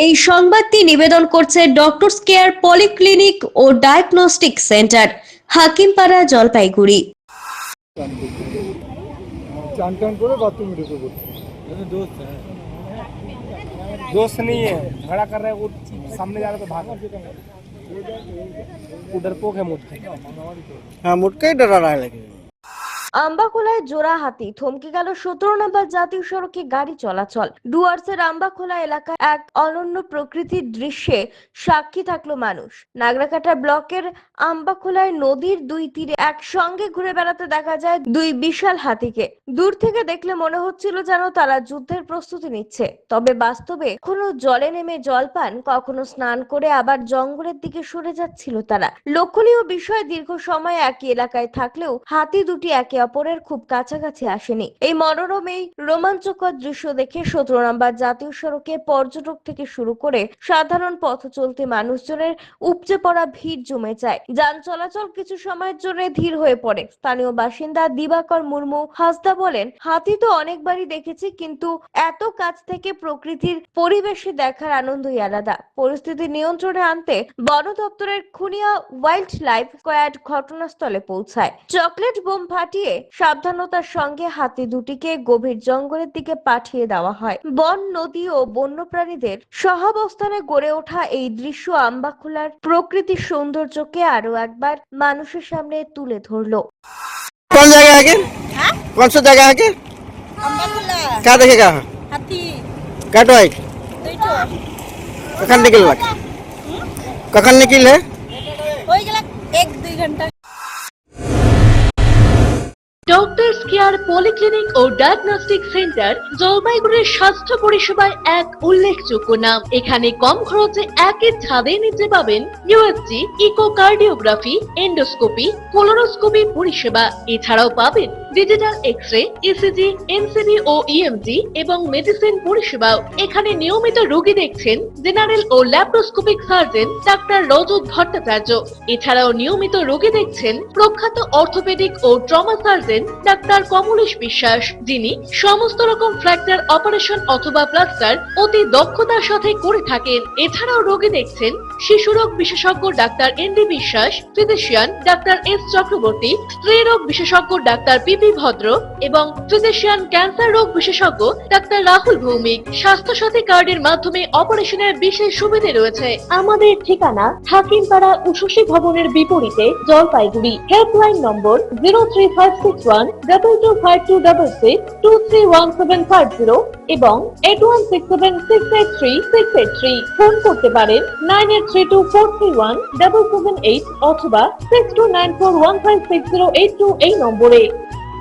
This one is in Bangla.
এই সংবাদটি নিবেদন করছে ডক্টরস কেয়ার পলিক্লিনিক ও ডায়াগনস্টিক সেন্টার, হাকিমপাড়া, জলপাইগুড়ি। चान टान करे बाथरूम में ढुके पड़ते दोस्त है, दोस्त नहीं है, झगड़ा कर रहे हैं। वो सामने जा रहे तो भाग, उधर पोक है मुझको। हाँ मुटका ही डरा रहा है लेकिन আম্বাখোলায় জোড়া হাতি থমকে গেল 17 নম্বর জাতীয় সড়কে গাড়ি চলাচল। ডুয়ার্সের আম্বাখোলা এলাকায় এক অনন্য প্রকৃতির দৃশ্যে সাক্ষী থাকলো মানুষ। নাগরাকাটা ব্লকের আম্বাখোলায় নদীর দুই তীরে একসঙ্গে ঘুরে বেড়াতে দেখা যায় দুই বিশাল হাতিকে। দূর থেকে দেখলে মনে হচ্ছিল যেন তারা যুদ্ধের প্রস্তুতি নিচ্ছে, তবে বাস্তবে কখনো জলে নেমে জল পান, কখনো স্নান করে আবার জঙ্গলের দিকে সরে যাচ্ছিল তারা। লক্ষণীয় বিষয়, দীর্ঘ সময় একই এলাকায় থাকলেও হাতি দুটি একে অপরের খুব কাছাকাছি আসেনি। এই মনোরম, এই রোমাঞ্চকর দৃশ্য দেখে 17 নম্বর জাতীয় সড়কে পর্যটক থেকে শুরু করে সাধারণ পথ চলতি মানুষজনের উপচে পড়া ভিড় জমে যায়। যান চলাচল কিছু সময়ের জন্য ধীর হয়ে পড়ে। স্থানীয় বাসিন্দা দিবাকর মুর্মু হাসদা বলেন, হাতি তো অনেকবারই দেখেছি, কিন্তু এত কাছ থেকে প্রকৃতির পরিবেশে দেখার আনন্দই আলাদা। পরিস্থিতি নিয়ন্ত্রণে আনতে বন দপ্তরের খুনিয়া ওয়াইল্ড লাইফ স্কোয়াড ঘটনাস্থলে পৌঁছায়। চকলেট বোম ফাটিয়ে সাবধানতার সঙ্গে হাতি দুটিকে গভীর জঙ্গলের দিকে পাঠিয়ে দেওয়া হয়। বন, নদী ও বন্যপ্রাণীদের সহাবস্থানে গড়ে ওঠা এই দৃশ্য আম্বাখোলার প্রকৃতির সৌন্দর্যকে আরো একবার মানুষের সামনে তুলে ধরলো। कौन जगह है के कौन सा जगह है के अम्बाखोला क्या देखेगा हाथी काटो आई दुईटो कखन निकल कखन निकल है हो गेला 1-2 घंटा। ডক্টরস কেয়ার পলিক্লিনিক ও ডায়াগনস্টিক সেন্টার জলপাইগুড়ির স্বাস্থ্য পরিষেবায় এক উল্লেখযোগ্য নাম। এখানে কম খরচে একই ছাদের নিচে পাবেন ইউএসজি, ইকোকার্ডিওগ্রাফি, এন্ডোস্কোপি, কোলোনোস্কোপি পরিষেবা। এছাড়াও পাবেন ডিজিটাল এক্স-রে, ইসিজি, এনসিবি ও ইএমজি এবং মেডিসিন পরিষেবাও। এখানে নিয়মিত রোগী দেখছেন জেনারেল ও ল্যাপ্রোস্কোপিক সার্জন ডাক্তার রজত ভট্টাচার্য। এছাড়াও নিয়মিত রোগী দেখছেন প্রখ্যাত অর্থোপেডিক ও ট্রমা সার্জন ডাক্তার কমলেশ বিশ্বাস, যিনি সমস্ত রকম ফ্র্যাকচার অপারেশন অথবা প্লাস্টার অতি দক্ষতার সাথে করে থাকেন। এছাড়াও রোগী দেখছেন শিশুরোগ বিশেষজ্ঞ ডাক্তার এনডি বিশ্বাস, ফিজিশিয়ান ডাক্তার এস চক্রবর্তী, স্ত্রী রোগ বিশেষজ্ঞ ডাক্তার পিপি ভদ্র এবং ফিজিশিয়ান ক্যান্সার রোগ বিশেষজ্ঞ ডাক্তার রাহুল ভৌমিক। স্বাস্থ্য সাথী কার্ডের মাধ্যমে অপারেশনের বিশেষ সুবিধা রয়েছে। আমাদের ঠিকানা হাকিমপাড়া উষসী ভবনের বিপরীতে, জলপাইগুড়ি। হেল্পলাইন নম্বর 03561225266, 231750 এবং 8167683683। ফোন করতে পারেন 9832431778 অথবা 6294156082 এই নম্বরে।